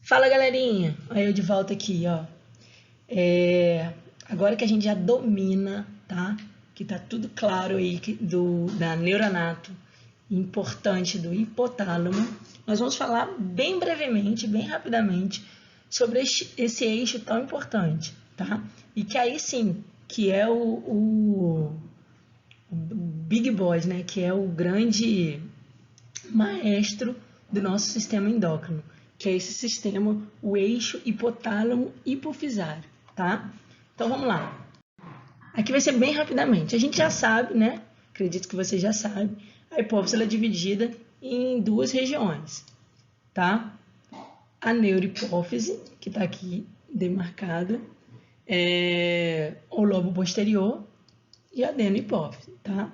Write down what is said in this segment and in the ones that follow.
Fala, galerinha! Aí eu de volta aqui, ó. Agora que a gente já domina, tá? Que tá tudo claro aí da neuronato, importante do hipotálamo, nós vamos falar bem brevemente, bem rapidamente, sobre esse eixo tão importante, tá? E que aí sim, que é o Big Boss, né? Que é o grande maestro do nosso sistema endócrino, que é esse sistema, o eixo hipotálamo hipofisário, tá? Então vamos lá. Aqui vai ser bem rapidamente. A gente já sabe, né? Acredito que você já sabe. A hipófise é dividida em duas regiões, tá? A neurohipófise, que está aqui demarcada, o lobo posterior e a adenohipófise, tá?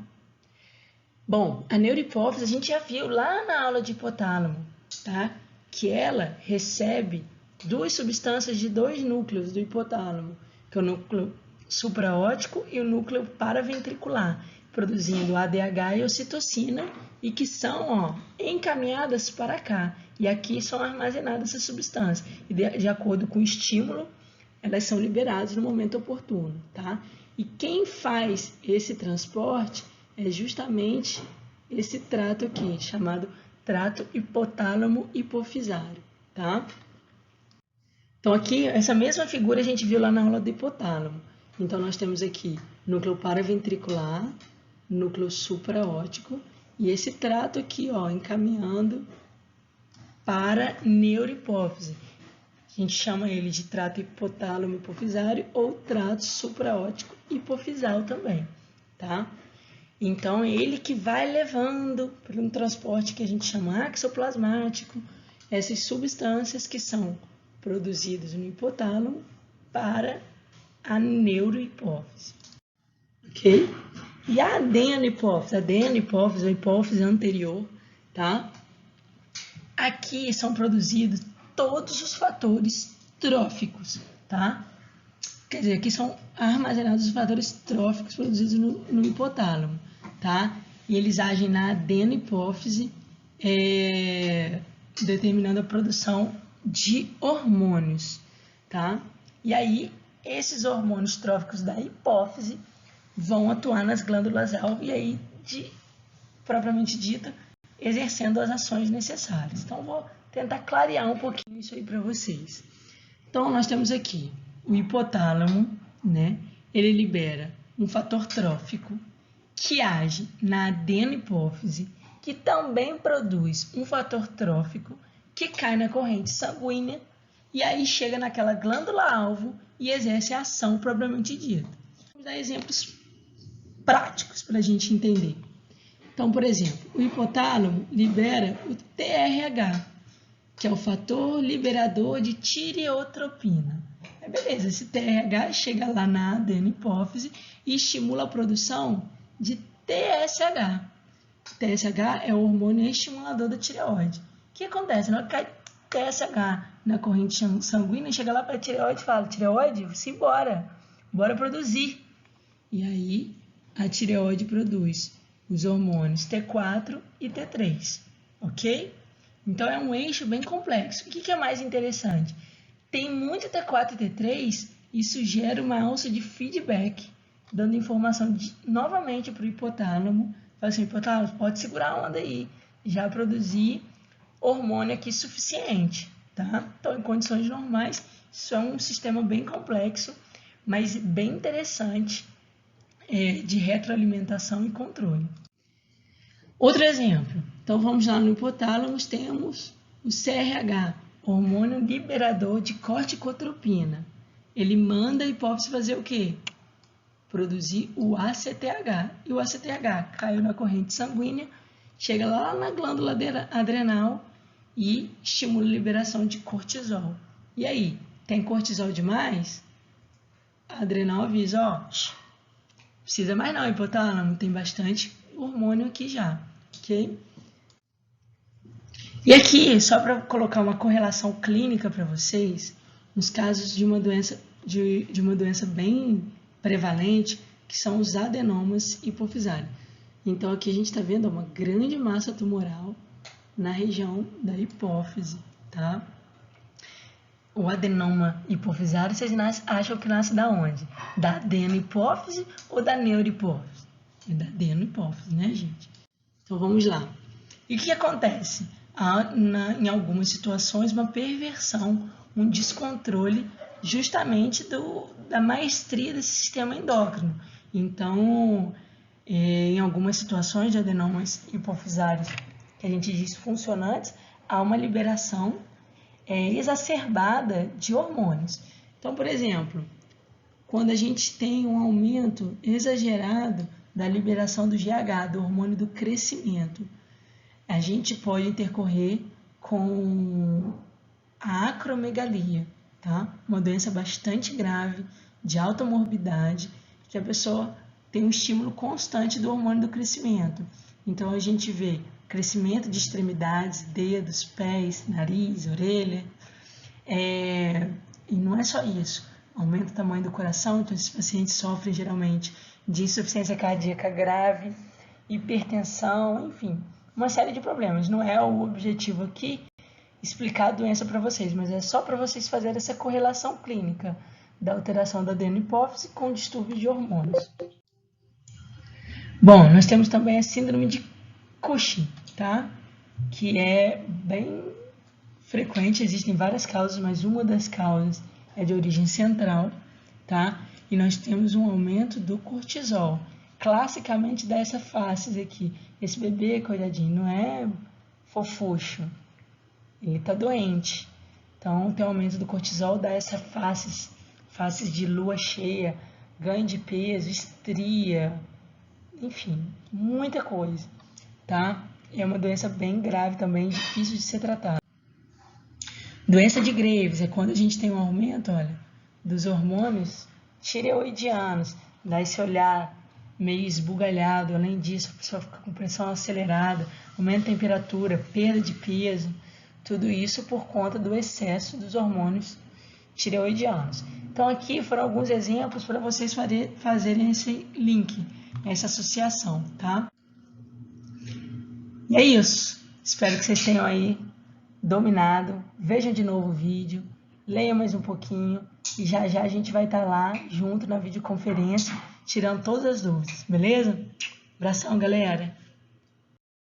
Bom, a neurohipófise a gente já viu lá na aula de hipotálamo, tá? Que ela recebe duas substâncias de dois núcleos do hipotálamo, que é o núcleo supraóptico e o núcleo paraventricular, produzindo ADH e ocitocina, e que são encaminhadas para cá. E aqui são armazenadas essas substâncias. E de acordo com o estímulo, elas são liberadas no momento oportuno, tá? E quem faz esse transporte é justamente esse trato aqui, chamado trato hipotálamo hipofisário, tá? Então aqui, essa mesma figura a gente viu lá na aula do hipotálamo. Então nós temos aqui núcleo paraventricular, núcleo supraóptico e esse trato aqui, ó, encaminhando para neurohipófise. A gente chama ele de trato hipotálamo hipofisário ou trato supraóptico hipofisal também, tá? Então, é ele que vai levando por um transporte que a gente chama axoplasmático, essas substâncias que são produzidas no hipotálamo para a neurohipófise, ok? E a adenohipófise, a hipófise anterior, tá? Aqui são produzidos todos os fatores tróficos, tá? Quer dizer, aqui são armazenados os fatores tróficos produzidos no hipotálamo, tá? E eles agem na adenohipófise, determinando a produção de hormônios, tá? E aí, esses hormônios tróficos da hipófise vão atuar nas glândulas-alvo e aí, propriamente dita, exercendo as ações necessárias. Então, vou tentar clarear um pouquinho isso aí para vocês. Então, nós temos aqui o hipotálamo, né? Ele libera um fator trófico que age na adenohipófise, que também produz um fator trófico que cai na corrente sanguínea e aí chega naquela glândula-alvo e exerce a ação propriamente dita. Vamos dar exemplos práticos para a gente entender. Então, por exemplo, o hipotálamo libera o TRH, que é o fator liberador de tireotropina. Beleza, esse TRH chega lá na adenohipófise e estimula a produção de TSH. TSH é o hormônio estimulador da tireoide. O que acontece? Na hora que cai TSH na corrente sanguínea, chega lá para a tireoide e fala: tireoide, simbora, bora produzir. E aí a tireoide produz os hormônios T4 e T3, ok? Então é um eixo bem complexo. O que é mais interessante? Tem muito T4 e T3, isso gera uma alça de feedback, dando informação novamente para o hipotálamo. Fala assim: hipotálamo, pode segurar a onda aí, já produzir hormônio aqui suficiente, tá? Então, em condições normais, isso é um sistema bem complexo, mas bem interessante de retroalimentação e controle. Outro exemplo. Então, vamos lá no hipotálamo, temos o CRH, hormônio liberador de corticotropina. Ele manda a hipófise fazer o quê? Produzir o ACTH. E o ACTH caiu na corrente sanguínea, chega lá na glândula adrenal e estimula a liberação de cortisol. E aí, tem cortisol demais? A adrenal avisa: ó, precisa mais não, hipotálamo, tem bastante hormônio aqui já, ok? E aqui, só para colocar uma correlação clínica para vocês, nos casos de uma doença bem prevalente, que são os adenomas hipofisários. Então, aqui a gente está vendo uma grande massa tumoral na região da hipófise, tá? o adenoma hipofisário, vocês acham que nasce da onde? Da adenohipófise ou da neurohipófise? É da adenohipófise, né, gente? Então, vamos lá. E o que acontece? Há, em algumas situações, uma perversão, um descontrole justamente da maestria desse sistema endócrino. Então, em algumas situações de adenomas hipofisários, que a gente diz funcionantes, há uma liberação exacerbada de hormônios. Então, por exemplo, quando a gente tem um aumento exagerado da liberação do GH, do hormônio do crescimento, a gente pode intercorrer com a acromegalia, tá? Uma doença bastante grave, de alta morbidade, que a pessoa tem um estímulo constante do hormônio do crescimento. Então, a gente vê crescimento de extremidades, dedos, pés, nariz, orelha. E não é só isso. Aumenta o tamanho do coração, então esses pacientes sofrem geralmente de insuficiência cardíaca grave, hipertensão, enfim, uma série de problemas. Não é o objetivo aqui explicar a doença para vocês, mas é só para vocês fazerem essa correlação clínica da alteração da adenohipófise com distúrbios de hormônios. Bom, nós temos também a síndrome de Cushing, tá? Que é bem frequente, existem várias causas, mas uma das causas é de origem central, tá? E nós temos um aumento do cortisol. Classicamente dá essa face aqui. Esse bebê, coitadinho, não é fofucho. Ele tá doente. Então, tem um aumento do cortisol, dá essa faces de lua cheia, ganho de peso, estria, enfim, muita coisa, tá? É uma doença bem grave também, difícil de ser tratada. Doença de Graves é quando a gente tem um aumento, olha, dos hormônios tireoidianos, dá esse olhar meio esbugalhado. Além disso, a pessoa fica com pressão acelerada, aumenta a temperatura, perda de peso, tudo isso por conta do excesso dos hormônios tireoidianos. Então, aqui foram alguns exemplos para vocês fazerem esse link, essa associação, tá? E é isso. Espero que vocês tenham aí dominado. Vejam de novo o vídeo, leiam mais um pouquinho e já já a gente vai estar lá junto na videoconferência, tirando todas as dúvidas, beleza? Abração, galera!